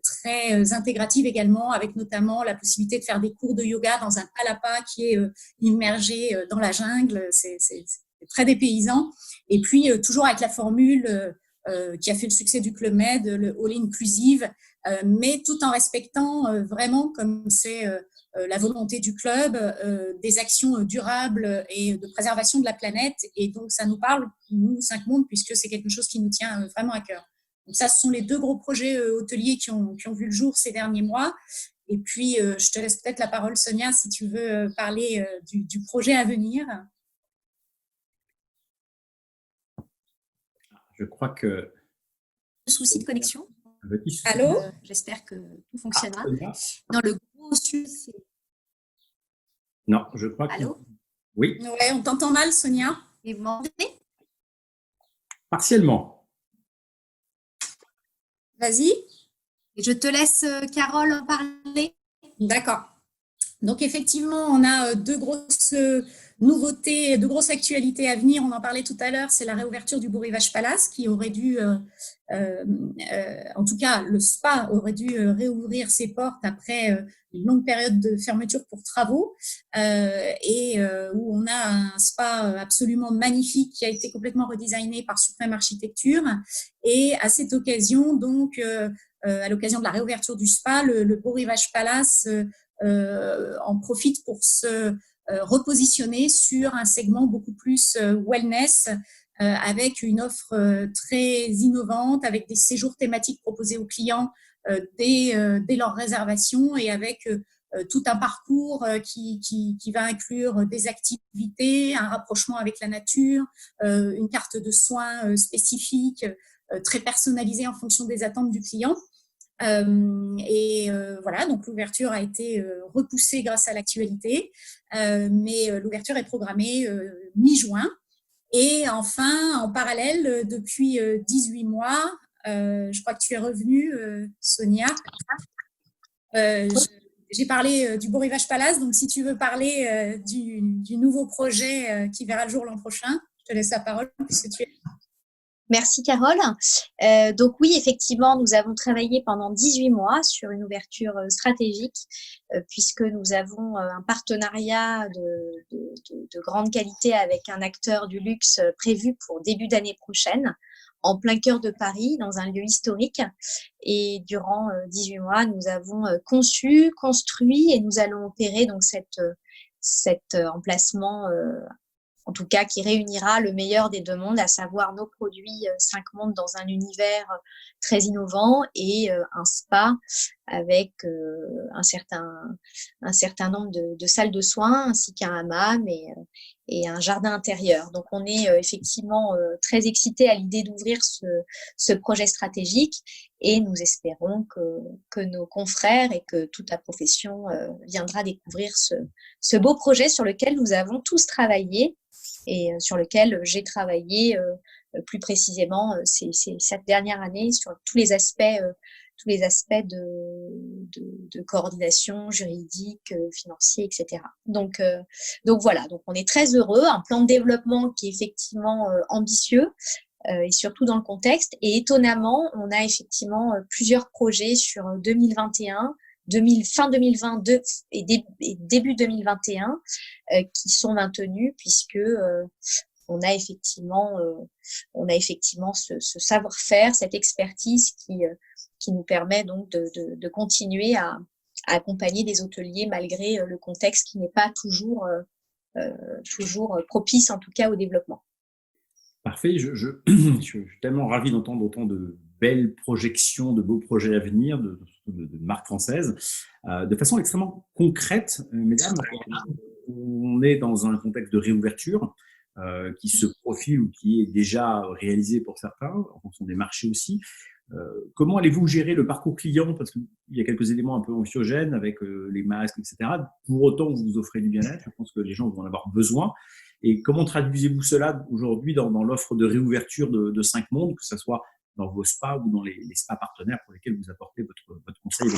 très intégrative également, avec notamment la possibilité de faire des cours de yoga dans un palapa qui est immergé dans la jungle. C'est très dépaysant. Et puis, toujours avec la formule qui a fait le succès du Club Med, le All Inclusive, mais tout en respectant vraiment, comme c'est la volonté du club, des actions durables et de préservation de la planète. Et donc, ça nous parle, nous, 5 mondes, puisque c'est quelque chose qui nous tient vraiment à cœur. Donc ça, ce sont les 2 gros projets hôteliers qui ont vu le jour ces derniers mois. Et puis, je te laisse peut-être la parole, Sonia, si tu veux parler du projet à venir. Je crois que… Souci de connexion. Allô? J'espère que tout fonctionnera. Non, le gros sujet, c'est… Non, je crois que… Allô? Oui. Ouais, on t'entend mal, Sonia. Et vous m'entendez? Partiellement. Vas-y. Je te laisse, Carole, en parler. D'accord. Donc, effectivement, on a 2 grosses nouveautés, 2 grosses actualités à venir. On en parlait tout à l'heure, c'est la réouverture du Beau Rivage Palace qui aurait dû, en tout cas, le spa aurait dû réouvrir ses portes après une longue période de fermeture pour travaux, et où on a un spa absolument magnifique qui a été complètement redesigné par Suprême Architecture. Et à cette occasion, donc, à l'occasion de la réouverture du spa, le Beau Rivage Palace en profite pour se repositionner sur un segment beaucoup plus wellness, avec une offre très innovante, avec des séjours thématiques proposés aux clients dès leur réservation et avec tout un parcours qui va inclure des activités, un rapprochement avec la nature, une carte de soins spécifique, très personnalisée en fonction des attentes du client. Voilà, donc l'ouverture a été repoussée grâce à l'actualité, mais l'ouverture est programmée mi-juin. Et enfin, en parallèle, depuis 18 mois, je crois que tu es revenue, Sonia. J'ai parlé du Beau Rivage Palace, donc si tu veux parler du nouveau projet qui verra le jour l'an prochain, je te laisse la parole puisque tu es… Merci Carole. Donc oui, effectivement, nous avons travaillé pendant 18 mois sur une ouverture stratégique, puisque nous avons un partenariat de grande qualité avec un acteur du luxe prévu pour début d'année prochaine, en plein cœur de Paris, dans un lieu historique. Et durant 18 mois, nous avons conçu, construit et nous allons opérer donc cet emplacement en tout cas qui réunira le meilleur des 2 mondes, à savoir nos produits 5 mondes dans un univers très innovant et un spa avec un certain nombre de salles de soins ainsi qu'un hammam et un jardin intérieur. Donc on est effectivement très excités à l'idée d'ouvrir ce projet stratégique et nous espérons que nos confrères et que toute la profession viendra découvrir ce beau projet sur lequel nous avons tous travaillé et sur lequel j'ai travaillé plus précisément cette dernière année sur tous les aspects de coordination juridique, financier, etc. Donc voilà, donc on est très heureux, un plan de développement qui est effectivement ambitieux et surtout dans le contexte. Et étonnamment, on a effectivement plusieurs projets sur 2021, fin 2022 et début 2021 qui sont maintenus puisque on a effectivement ce savoir-faire, cette expertise qui nous permet donc de continuer à accompagner des hôteliers malgré le contexte qui n'est pas toujours propice, en tout cas, au développement. Parfait. Je suis tellement ravi d'entendre autant de belles projections, de beaux projets à venir de marques françaises. De façon extrêmement concrète, mesdames, on est dans un contexte de réouverture qui se profile ou qui est déjà réalisé pour certains, en fonction des marchés aussi. Comment allez-vous gérer le parcours client? Parce qu'il y a quelques éléments un peu anxiogènes avec les masques, etc. Pour autant, vous offrez du bien-être. Je pense que les gens vont en avoir besoin. Et comment traduisez-vous cela aujourd'hui dans l'offre de réouverture de 5 mondes, que ce soit dans vos spas ou dans les spas partenaires pour lesquels vous apportez votre conseil?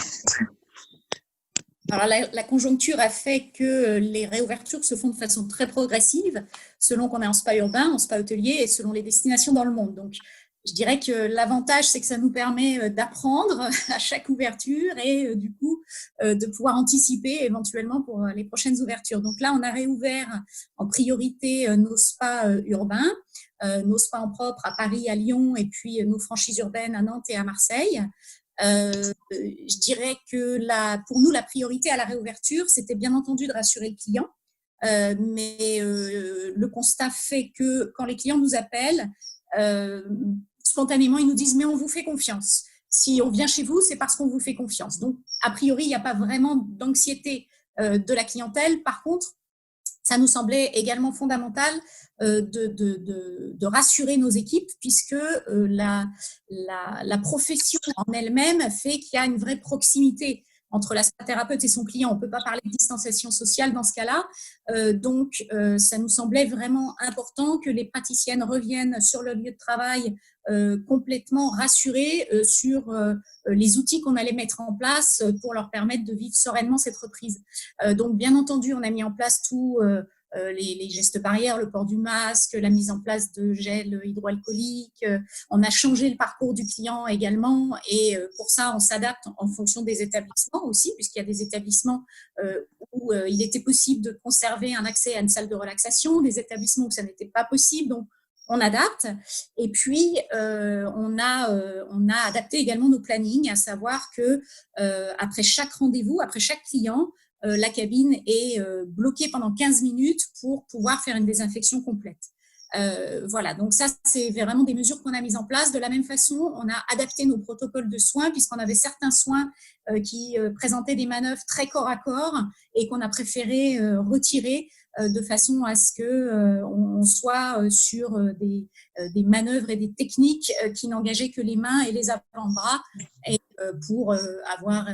Alors, la conjoncture a fait que les réouvertures se font de façon très progressive, selon qu'on est en spa urbain, en spa hôtelier et selon les destinations dans le monde. Donc, je dirais que l'avantage, c'est que ça nous permet d'apprendre à chaque ouverture et du coup, de pouvoir anticiper éventuellement pour les prochaines ouvertures. Donc là, on a réouvert en priorité nos spas urbains, nos spas en propre à Paris, à Lyon et puis nos franchises urbaines à Nantes et à Marseille. Je dirais que pour nous, la priorité à la réouverture, c'était bien entendu de rassurer le client. Mais le constat fait que quand les clients nous appellent, spontanément, ils nous disent « mais on vous fait confiance ». Si on vient chez vous, c'est parce qu'on vous fait confiance. Donc, a priori, il n'y a pas vraiment d'anxiété de la clientèle. Par contre, ça nous semblait également fondamental de rassurer nos équipes puisque la profession en elle-même fait qu'il y a une vraie proximité entre la spa-thérapeute et son client. On ne peut pas parler de distanciation sociale dans ce cas-là. Donc, ça nous semblait vraiment important que les praticiennes reviennent sur le lieu de travail complètement rassurées sur les outils qu'on allait mettre en place pour leur permettre de vivre sereinement cette reprise. Donc, bien entendu, on a mis en place tout les gestes barrières, le port du masque, la mise en place de gel hydroalcoolique. On a changé le parcours du client également et pour ça, on s'adapte en fonction des établissements aussi, puisqu'il y a des établissements où il était possible de conserver un accès à une salle de relaxation, des établissements où ça n'était pas possible. Donc, on adapte. Et puis, on a adapté également nos plannings, à savoir que après chaque rendez-vous, après chaque client, la cabine est bloquée pendant 15 minutes pour pouvoir faire une désinfection complète. Voilà, donc ça, c'est vraiment des mesures qu'on a mises en place. De la même façon, on a adapté nos protocoles de soins puisqu'on avait certains soins qui présentaient des manœuvres très corps à corps et qu'on a préféré retirer de façon à ce qu'on soit sur des manœuvres et des techniques qui n'engageaient que les mains et les avant-bras et pour avoir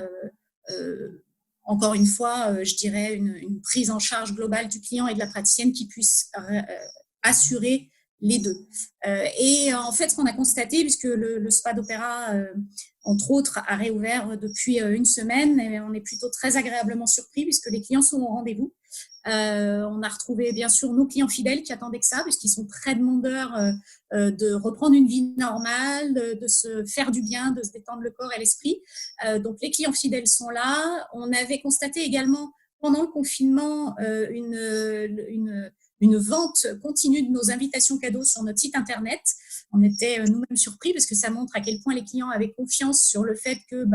encore une fois, je dirais, une prise en charge globale du client et de la praticienne qui puisse assurer les deux. Et en fait, ce qu'on a constaté, puisque le spa d'Opéra, entre autres, a réouvert depuis une semaine, et on est plutôt très agréablement surpris puisque les clients sont au rendez-vous. On a retrouvé bien sûr nos clients fidèles qui attendaient que ça, puisqu'ils sont très demandeurs de reprendre une vie normale, de se faire du bien, de se détendre le corps et l'esprit. Donc les clients fidèles sont là. On avait constaté également pendant le confinement une vente continue de nos invitations cadeaux sur notre site internet. On était nous-mêmes surpris parce que ça montre à quel point les clients avaient confiance sur le fait que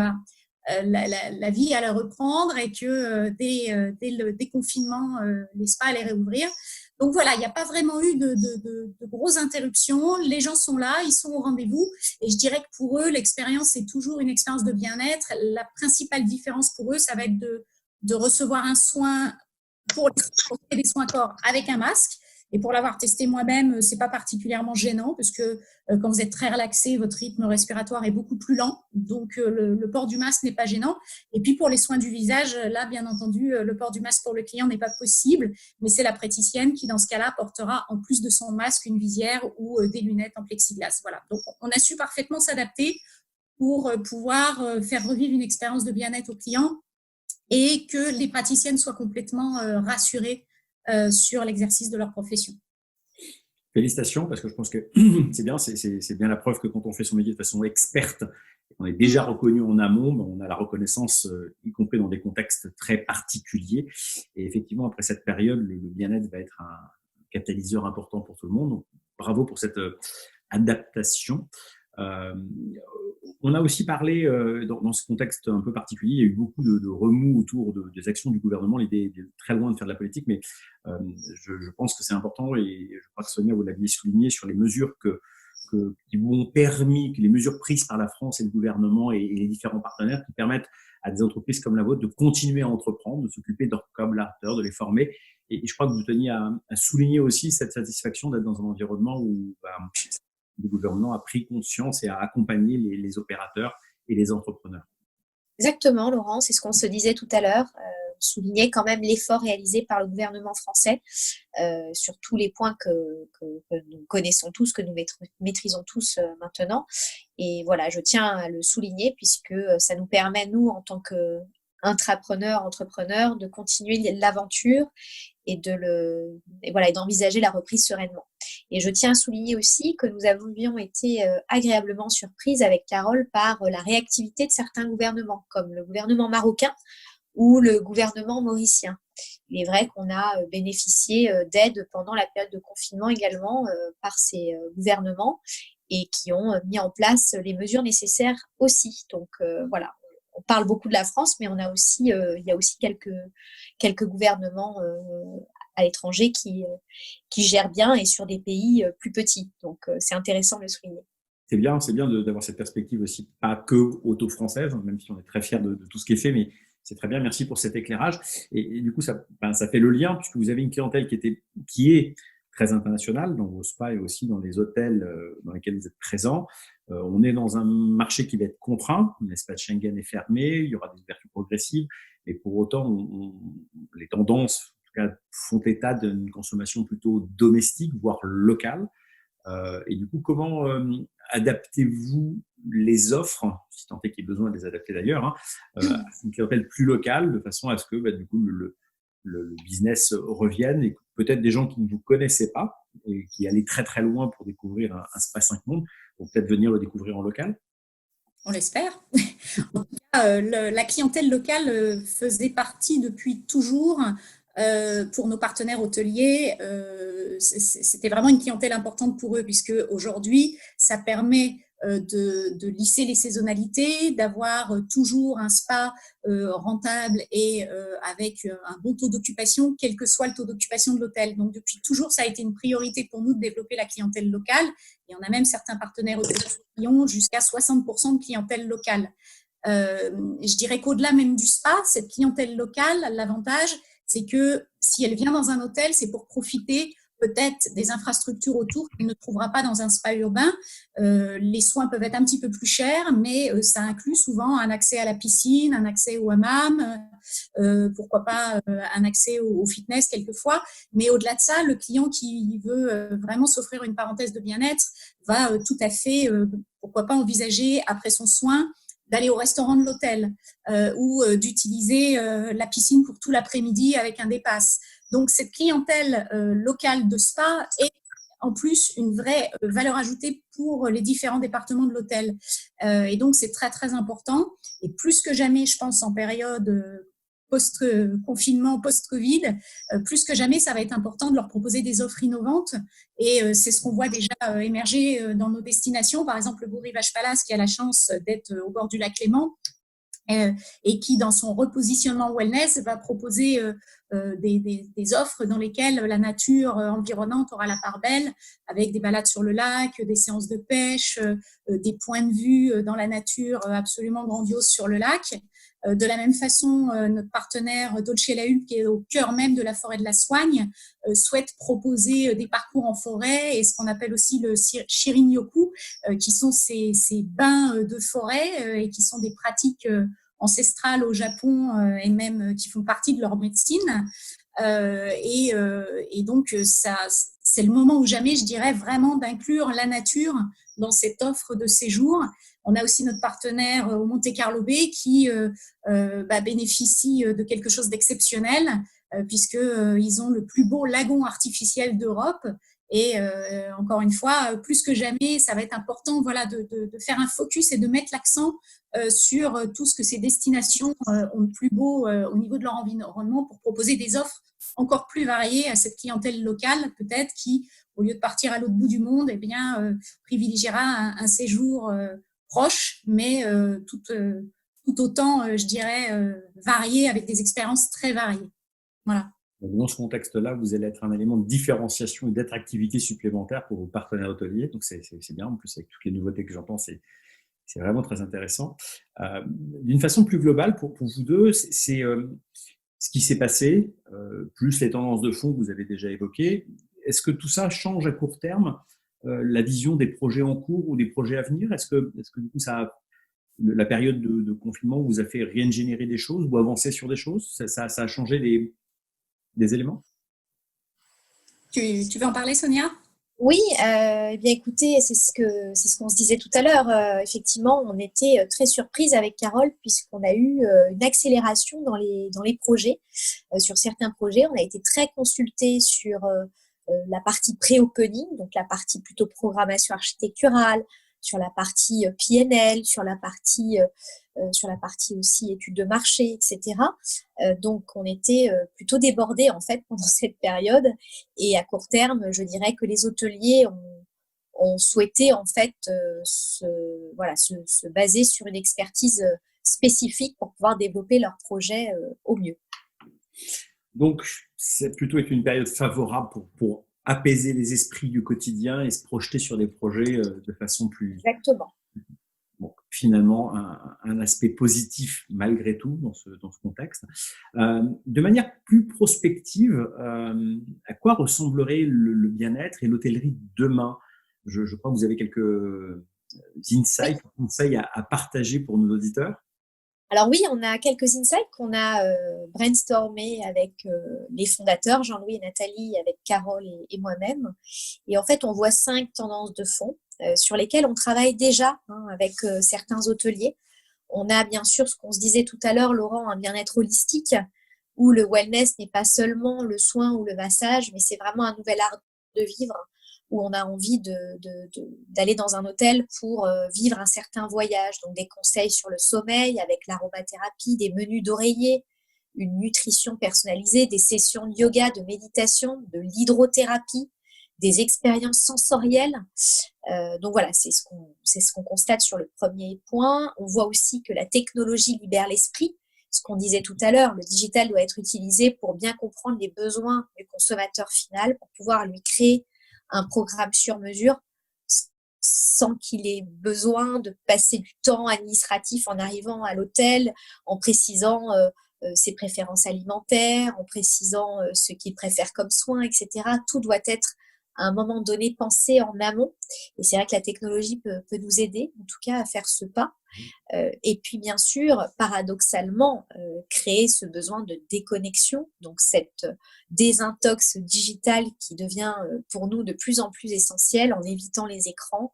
la vie allait reprendre et que dès le déconfinement, les spas allaient réouvrir. Donc voilà, il n'y a pas vraiment eu de grosses interruptions. Les gens sont là, ils sont au rendez-vous. Et je dirais que pour eux, l'expérience est toujours une expérience de bien-être. La principale différence pour eux, ça va être de recevoir un soin pour des soins corps avec un masque. Et pour l'avoir testé moi-même, c'est pas particulièrement gênant parce que quand vous êtes très relaxé, votre rythme respiratoire est beaucoup plus lent. Donc, le port du masque n'est pas gênant. Et puis, pour les soins du visage, là, bien entendu, le port du masque pour le client n'est pas possible. Mais c'est la praticienne qui, dans ce cas-là, portera en plus de son masque une visière ou des lunettes en plexiglas. Voilà. Donc, on a su parfaitement s'adapter pour pouvoir faire revivre une expérience de bien-être aux clients et que les praticiennes soient complètement rassurées sur l'exercice de leur profession. Félicitations, parce que je pense que c'est bien la preuve que quand on fait son métier de façon experte, on est déjà reconnu en amont, mais on a la reconnaissance, y compris dans des contextes très particuliers. Et effectivement, après cette période, le bien-être va être catalyseur important pour tout le monde. Donc, bravo pour cette adaptation. On a aussi parlé, dans ce contexte un peu particulier, il y a eu beaucoup de remous autour des actions du gouvernement. L'idée est très loin de faire de la politique, mais je pense que c'est important, et je crois que Sonia, vous l'aviez souligné, sur les mesures qui vous ont permis, que les mesures prises par la France et le gouvernement et les différents partenaires, qui permettent à des entreprises comme la vôtre de continuer à entreprendre, de s'occuper de leurs collaborateurs, de les former. Et je crois que vous teniez à souligner aussi cette satisfaction d'être dans un environnement où le gouvernement a pris conscience et a accompagné les opérateurs et les entrepreneurs. Exactement, Laurent, c'est ce qu'on se disait tout à l'heure. Souligner quand même l'effort réalisé par le gouvernement français sur tous les points que nous connaissons tous, que nous maîtrisons tous maintenant. Et voilà, je tiens à le souligner puisque ça nous permet, nous, en tant qu'entrepreneurs, de continuer l'aventure et d'envisager la reprise sereinement. Et je tiens à souligner aussi que nous avions été agréablement surprises avec Carole par la réactivité de certains gouvernements, comme le gouvernement marocain ou le gouvernement mauricien. Il est vrai qu'on a bénéficié d'aide pendant la période de confinement également par ces gouvernements et qui ont mis en place les mesures nécessaires aussi. Donc voilà, on parle beaucoup de la France, mais il y a aussi quelques gouvernements à l'étranger qui gèrent bien et sur des pays plus petits. Donc c'est intéressant de le souligner. C'est bien d'avoir cette perspective aussi, pas que auto-française, même si on est très fiers de tout ce qui est fait, mais c'est très bien. Merci pour cet éclairage. Et du coup, ça fait le lien, puisque vous avez une clientèle qui est très internationale dans vos spas et aussi dans les hôtels dans lesquels vous êtes présents. On est dans un marché qui va être contraint. L'espace Schengen est fermé, il y aura des ouvertures progressives, mais pour autant, les tendances en tout cas, font état d'une consommation plutôt domestique, voire locale. Et du coup, comment adaptez-vous les offres, si tant est qu'il y ait besoin de les adapter d'ailleurs, à une clientèle plus locale, de façon à ce que du coup le business revienne, et peut-être des gens qui ne vous connaissaient pas et qui allaient très très loin pour découvrir un Spa 5 Mondes vont peut-être venir le découvrir en local? On l'espère. En tout cas, la clientèle locale faisait partie depuis toujours. Pour nos partenaires hôteliers, c'était vraiment une clientèle importante pour eux, puisque aujourd'hui, ça permet de lisser les saisonnalités, d'avoir toujours un spa rentable et avec un bon taux d'occupation, quel que soit le taux d'occupation de l'hôtel. Donc, depuis toujours, ça a été une priorité pour nous de développer la clientèle locale. Et on a même certains partenaires hôteliers qui ont jusqu'à 60% de clientèle locale. Je dirais qu'au-delà même du spa, cette clientèle locale, l'avantage, c'est que si elle vient dans un hôtel, c'est pour profiter peut-être des infrastructures autour qu'elle ne trouvera pas dans un spa urbain. Les soins peuvent être un petit peu plus chers, mais ça inclut souvent un accès à la piscine, un accès au hammam, pourquoi pas un accès au fitness quelquefois. Mais au-delà de ça, le client qui veut vraiment s'offrir une parenthèse de bien-être va tout à fait, pourquoi pas envisager après son soin d'aller au restaurant de l'hôtel ou d'utiliser la piscine pour tout l'après-midi avec un dépasse. Donc, cette clientèle locale de spa est en plus une vraie valeur ajoutée pour les différents départements de l'hôtel. Et donc, c'est très, très important. Et plus que jamais, je pense, en période post-confinement, post-Covid, plus que jamais, ça va être important de leur proposer des offres innovantes. Et c'est ce qu'on voit déjà émerger dans nos destinations. Par exemple, le Beau Rivage Palace, qui a la chance d'être au bord du lac Léman, et qui, dans son repositionnement wellness, va proposer des offres dans lesquelles la nature environnante aura la part belle, avec des balades sur le lac, des séances de pêche, des points de vue dans la nature absolument grandioses sur le lac. De la même façon, notre partenaire Dolce Lahulpe, qui est au cœur même de la forêt de la Soigne, souhaite proposer des parcours en forêt et ce qu'on appelle aussi le Shirin-yoku, qui sont ces bains de forêt et qui sont des pratiques ancestrales au Japon et même qui font partie de leur médecine. Et donc, c'est le moment ou jamais, je dirais, vraiment d'inclure la nature dans cette offre de séjour. On a aussi notre partenaire au Monte Carlo Bay qui bénéficie de quelque chose d'exceptionnel puisqu'ils ont le plus beau lagon artificiel d'Europe Et encore une fois, plus que jamais, ça va être important de faire un focus et de mettre l'accent sur tout ce que ces destinations ont de plus beau au niveau de leur environnement pour proposer des offres encore plus variées à cette clientèle locale, peut-être, qui, au lieu de partir à l'autre bout du monde, eh bien, privilégiera un séjour proche, mais tout autant, je dirais, varié, avec des expériences très variées. Voilà. Donc, dans ce contexte-là, vous allez être un élément de différenciation et d'attractivité supplémentaire pour vos partenaires hôteliers. Donc, c'est bien. En plus, avec toutes les nouveautés que j'entends, c'est vraiment très intéressant. D'une façon plus globale, pour vous deux, c'est ce qui s'est passé, plus les tendances de fond que vous avez déjà évoquées. Est-ce que tout ça change à court terme la vision des projets en cours ou des projets à venir? Est-ce que du coup, la période de confinement vous a fait réingénierer des choses ou avancer sur des choses? Ça a changé des éléments? Tu veux en parler, Sonia? Oui, eh bien écoutez, c'est ce qu'on se disait tout à l'heure. Effectivement, on était très surprise avec Carole puisqu'on a eu une accélération dans les projets. Sur certains projets, on a été très consultés sur la partie pré-opening, donc la partie plutôt programmation architecturale, sur la partie PNL, sur la partie aussi études de marché, etc. Donc, on était plutôt débordés en fait pendant cette période. Et à court terme, je dirais que les hôteliers ont souhaité en fait se baser sur une expertise spécifique pour pouvoir développer leur projet au mieux. Donc, c'est plutôt une période favorable pour apaiser les esprits du quotidien et se projeter sur des projets de façon plus… Exactement. Bon, finalement, un aspect positif malgré tout dans ce contexte. De manière plus prospective, à quoi ressemblerait le bien-être et l'hôtellerie demain? Je crois que vous avez quelques insights, conseils à partager pour nos auditeurs. Alors oui, on a quelques insights qu'on a brainstormés avec les fondateurs, Jean-Louis et Nathalie, avec Carole et moi-même. Et en fait, on voit 5 tendances de fond sur lesquelles on travaille déjà avec certains hôteliers. On a bien sûr ce qu'on se disait tout à l'heure, Laurent, un bien-être holistique, où le wellness n'est pas seulement le soin ou le massage, mais c'est vraiment un nouvel art de vivre, où on a envie d'aller dans un hôtel pour vivre un certain voyage. Donc, des conseils sur le sommeil avec l'aromathérapie, des menus d'oreiller, une nutrition personnalisée, des sessions de yoga, de méditation, de l'hydrothérapie, des expériences sensorielles. Donc voilà, c'est ce qu'on constate sur le premier point. On voit aussi que la technologie libère l'esprit. Ce qu'on disait tout à l'heure, le digital doit être utilisé pour bien comprendre les besoins du consommateur final, pour pouvoir lui créer un programme sur mesure sans qu'il ait besoin de passer du temps administratif en arrivant à l'hôtel, en précisant ses préférences alimentaires, en précisant ce qu'il préfère comme soins, etc. Tout doit être à un moment donné pensé en amont. Et c'est vrai que la technologie peut nous aider, en tout cas, à faire ce pas. Et puis, bien sûr, paradoxalement, créer ce besoin de déconnexion, donc cette désintox digitale qui devient pour nous de plus en plus essentielle en évitant les écrans,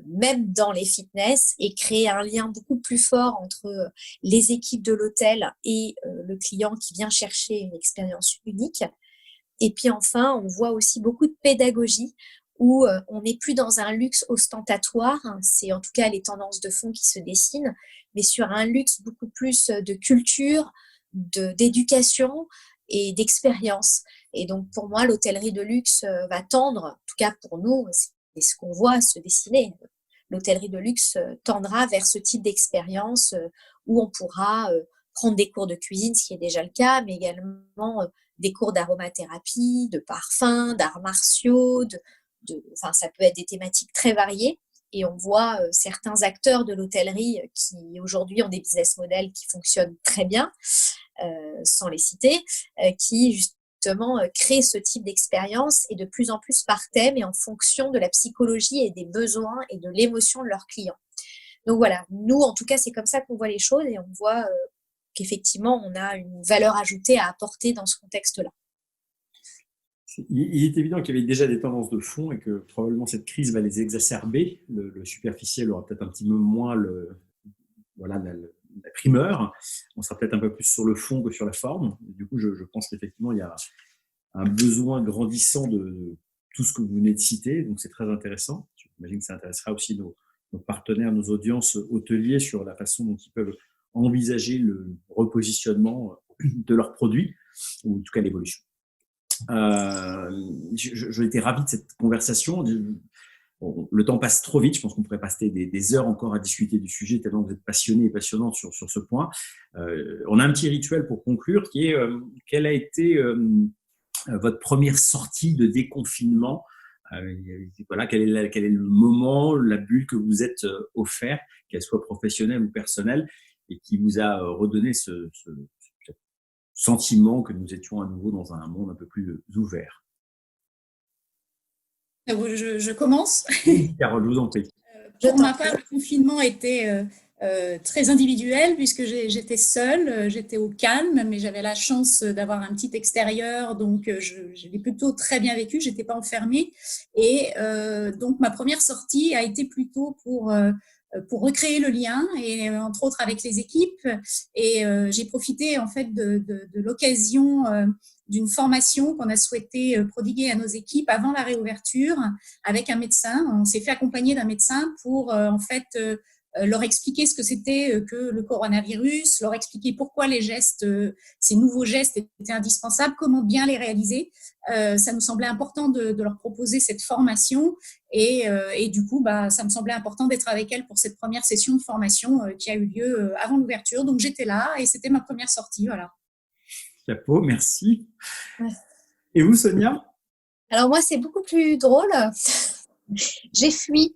même dans les fitness, et créer un lien beaucoup plus fort entre les équipes de l'hôtel et le client qui vient chercher une expérience unique. Et puis enfin, on voit aussi beaucoup de pédagogie où on n'est plus dans un luxe ostentatoire, c'est en tout cas les tendances de fond qui se dessinent, mais sur un luxe beaucoup plus de culture, d'éducation et d'expérience. Et donc pour moi, l'hôtellerie de luxe va tendre, en tout cas pour nous, c'est ce qu'on voit se dessiner. L'hôtellerie de luxe tendra vers ce type d'expérience où on pourra prendre des cours de cuisine, ce qui est déjà le cas, mais également des cours d'aromathérapie, de parfum, d'arts martiaux, enfin, ça peut être des thématiques très variées. Et on voit certains acteurs de l'hôtellerie qui aujourd'hui ont des business models qui fonctionnent très bien, sans les citer, qui justement créent ce type d'expérience et de plus en plus par thème et en fonction de la psychologie et des besoins et de l'émotion de leurs clients. Donc voilà, nous en tout cas c'est comme ça qu'on voit les choses et on voit qu'effectivement on a une valeur ajoutée à apporter dans ce contexte-là. Il est évident qu'il y avait déjà des tendances de fond et que probablement cette crise va les exacerber. Le superficiel aura peut-être un petit peu moins la primeur. On sera peut-être un peu plus sur le fond que sur la forme. Du coup, je pense qu'effectivement, il y a un besoin grandissant de tout ce que vous venez de citer, donc c'est très intéressant. J'imagine que ça intéressera aussi nos partenaires, nos audiences hôteliers sur la façon dont ils peuvent envisager le repositionnement de leurs produits, ou en tout cas l'évolution. J'ai été ravi de cette conversation. Bon, le temps passe trop vite. Je pense qu'on pourrait passer des heures encore à discuter du sujet, tellement vous êtes passionnés et passionnantes sur ce point. On a un petit rituel pour conclure qui est quelle a été votre première sortie de déconfinement? Voilà, quel est le moment, la bulle que vous êtes offert, qu'elle soit professionnelle ou personnelle, et qui vous a redonné ce sentiment que nous étions à nouveau dans un monde un peu plus ouvert. Je commence. Oui, Carole, je vous en prie. Pour ma part, le confinement était très individuel puisque j'étais seule, j'étais au calme, mais j'avais la chance d'avoir un petit extérieur, donc je l'ai plutôt très bien vécu, j'étais pas enfermée. Et donc ma première sortie a été plutôt pour recréer le lien, et entre autres avec les équipes. Et j'ai profité en fait de l'occasion d'une formation qu'on a souhaité prodiguer à nos équipes avant la réouverture avec un médecin. On s'est fait accompagner d'un médecin pour en fait leur expliquer ce que c'était que le coronavirus, leur expliquer pourquoi les gestes, ces nouveaux gestes étaient indispensables, comment bien les réaliser. Ça nous semblait important de leur proposer cette formation, et du coup, ça me semblait important d'être avec elles pour cette première session de formation qui a eu lieu avant l'ouverture. Donc j'étais là et c'était ma première sortie, voilà. Chapeau, merci. Et vous, Sonia? Alors moi, c'est beaucoup plus drôle. J'ai fui.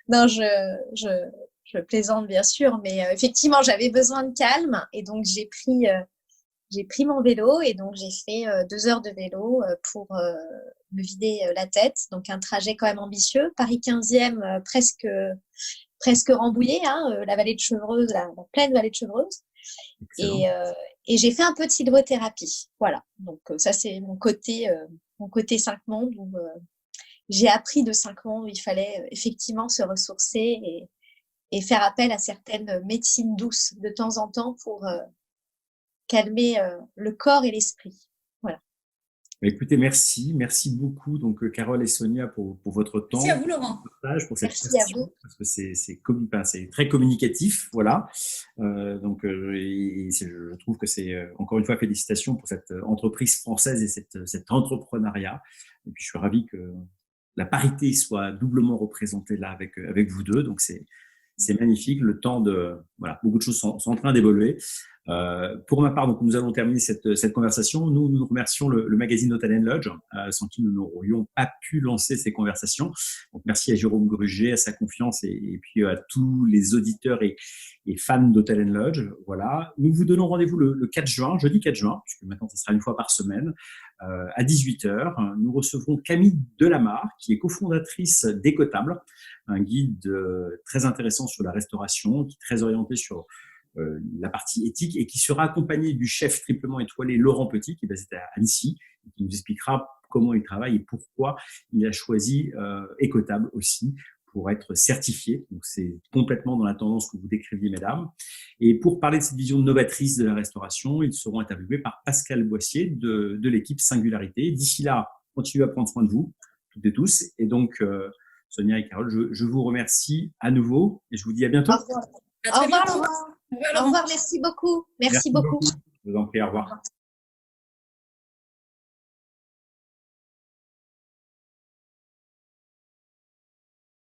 Non, je plaisante bien sûr, mais effectivement, j'avais besoin de calme, et donc j'ai pris mon vélo, et donc j'ai fait 2 heures de vélo pour me vider la tête. Donc un trajet quand même ambitieux, Paris 15e, presque Rambouillet, la vallée de Chevreuse, la pleine vallée de Chevreuse. Et j'ai fait un peu de sylvothérapie. Voilà. Donc ça, c'est mon côté 5 mondes, où j'ai appris de 5 mondes où il fallait effectivement se ressourcer et faire appel à certaines médecines douces de temps en temps pour calmer le corps et l'esprit. Voilà. Écoutez, merci beaucoup, donc Carole et Sonia, pour votre temps. Merci à vous, Laurent. Pour cette Merci à question, vous. parce que c'est très communicatif, voilà. Donc, je trouve que c'est encore une fois félicitations pour cette entreprise française et cet entrepreneuriat. Et puis, je suis ravi que la parité soit doublement représentée là avec vous deux. Donc, c'est magnifique. Le temps voilà, beaucoup de choses sont en train d'évoluer. Pour ma part, donc, nous allons terminer cette conversation. Nous remercions le magazine Hotel & Lodge, sans qui nous n'aurions pas pu lancer ces conversations. Donc, merci à Jérôme Gruget, à sa confiance, et puis à tous les auditeurs et fans d'Hotel & Lodge. Voilà. Nous vous donnons rendez-vous le 4 juin, jeudi 4 juin, puisque maintenant, ce sera une fois par semaine, à 18h. Nous recevrons Camille Delamarre, qui est cofondatrice d'Ecotable, un guide très intéressant sur la restauration, qui est très orienté sur la partie éthique, et qui sera accompagné du chef triplement étoilé Laurent Petit, qui est basé à Annecy, et qui nous expliquera comment il travaille et pourquoi il a choisi Ecotable aussi pour être certifié. Donc, c'est complètement dans la tendance que vous décriviez, mesdames. Et pour parler de cette vision novatrice de la restauration, ils seront interviewés par Pascal Boissier de l'équipe Singularité. D'ici là, continuez à prendre soin de vous, toutes et tous. Et donc, Sonia et Carole, je vous remercie à nouveau et je vous dis à bientôt. Au revoir. Au revoir, Laurent. Au revoir, merci beaucoup. Merci beaucoup. Je vous en prie, au revoir.